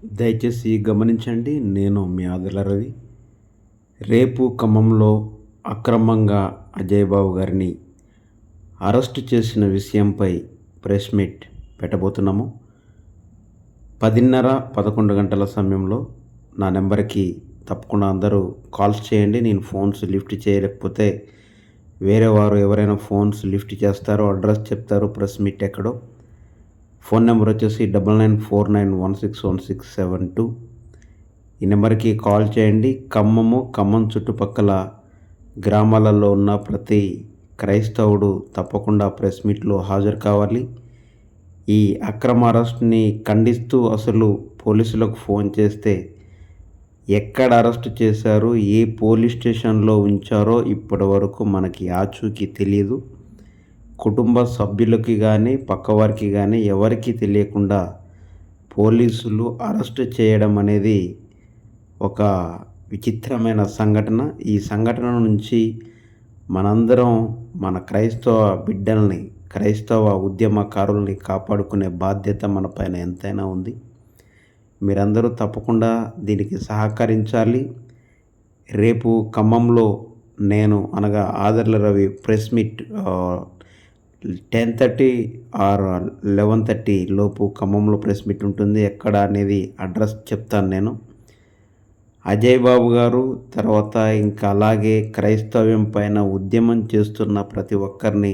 దయచేసి గమనించండి. నేను మీ ఆదర్ల రవి. రేపు ఖమ్మంలో అక్రమంగా అజయ్ బాబు గారిని అరెస్టు చేసిన విషయంపై ప్రెస్ మీట్ పెట్టబోతున్నాము. 10:30, 11 గంటల సమయంలో నా నెంబర్కి తప్పకుండా అందరూ కాల్స్ చేయండి. నేను ఫోన్స్ లిఫ్ట్ చేయలేకపోతే వేరే వారు ఎవరైనా ఫోన్స్ లిఫ్ట్ చేస్తారో, అడ్రస్ చెప్తారో, ప్రెస్ మీట్ ఎక్కడో. ఫోన్ నెంబర్ వచ్చేసి 9949161672. ఈ నెంబర్కి కాల్ చేయండి. ఖమ్మం చుట్టుపక్కల గ్రామాలలో ఉన్న ప్రతి క్రైస్తవుడు తప్పకుండా ప్రెస్ మీట్లో హాజరు కావాలి. ఈ అక్రమ అరెస్ట్ని ఖండిస్తూ అసలు పోలీసులకు ఫోన్ చేస్తే ఎక్కడ అరెస్ట్ చేశారు, ఏ పోలీస్ స్టేషన్లో ఉంచారో ఇప్పటి వరకు మనకి ఆచూకీ తెలియదు. కుటుంబ సభ్యులకి కానీ, పక్కవారికి కానీ ఎవరికీ తెలియకుండా పోలీసులు అరెస్ట్ చేయడం అనేది ఒక విచిత్రమైన సంఘటన. ఈ సంఘటన నుంచి మనందరం మన క్రైస్తవ బిడ్డల్ని, క్రైస్తవ ఉద్యమకారుల్ని కాపాడుకునే బాధ్యత మన పైన ఎంతైనా ఉంది. మీరందరూ తప్పకుండా దీనికి సహకరించాలి. రేపు ఖమ్మంలో నేను అనగా ఆదర్ల రవి ప్రెస్ మీట్ 10:30 ఆర్ 11:30 లోపు ఖమ్మంలో ప్రెస్ మీట్ ఉంటుంది. ఎక్కడ అనేది అడ్రస్ చెప్తాను నేను. అజయ్ బాబు గారు తర్వాత ఇంకా అలాగే క్రైస్తవ్యం పైన ఉద్యమం చేస్తున్న ప్రతి ఒక్కరిని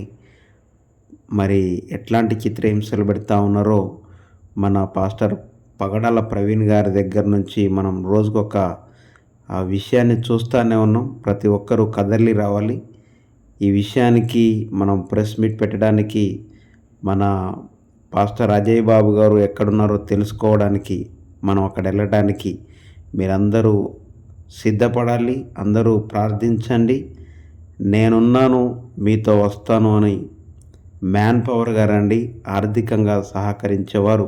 మరి ఎట్లాంటి చిత్రహింసలు పెడతా ఉన్నారో మన పాస్టర్ పగడాల ప్రవీణ్ గారి దగ్గర నుంచి మనం రోజుకొక ఆ విషయాన్ని చూస్తూనే ఉన్నాం. ప్రతి ఒక్కరూ కదలి రావాలి. ఈ విషయానికి మనం ప్రెస్ మీట్ పెట్టడానికి, మన పాస్టర్ అజయ్ బాబు గారు ఎక్కడున్నారో తెలుసుకోవడానికి, మనం అక్కడ వెళ్ళడానికి మీరందరూ సిద్ధపడాలి. అందరూ ప్రార్థించండి. నేనున్నాను, మీతో వస్తాను అని మ్యాన్ పవర్గా రండి. ఆర్థికంగా సహకరించేవారు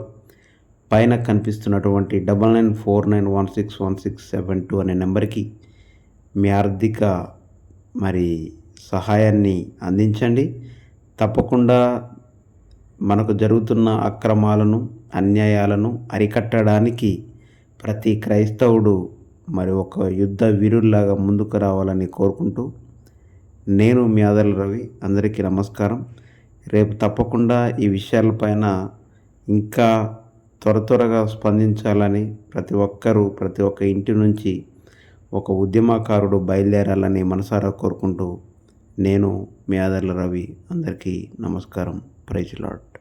పైన కనిపిస్తున్నటువంటి 9949161672 అనే నెంబర్కి మీ ఆర్థిక మరి సహాయాన్ని అందించండి. తప్పకుండా మనకు జరుగుతున్న అక్రమాలను, అన్యాయాలను అరికట్టడానికి ప్రతి క్రైస్తవుడు మరి ఒక యుద్ధ వీరుల్లాగా ముందుకు రావాలని కోరుకుంటూ నేను మీ ఆదర్ల రవి. అందరికీ నమస్కారం. రేపు తప్పకుండా ఈ విషయాలపైన ఇంకా త్వరగా స్పందించాలని, ప్రతి ఒక్క ఇంటి నుంచి ఒక ఉద్యమకారుడు బయలుదేరాలని మనసారా కోరుకుంటూ నేను మీ ఆదర్ల రవి. అందరికీ నమస్కారం. Praise lord.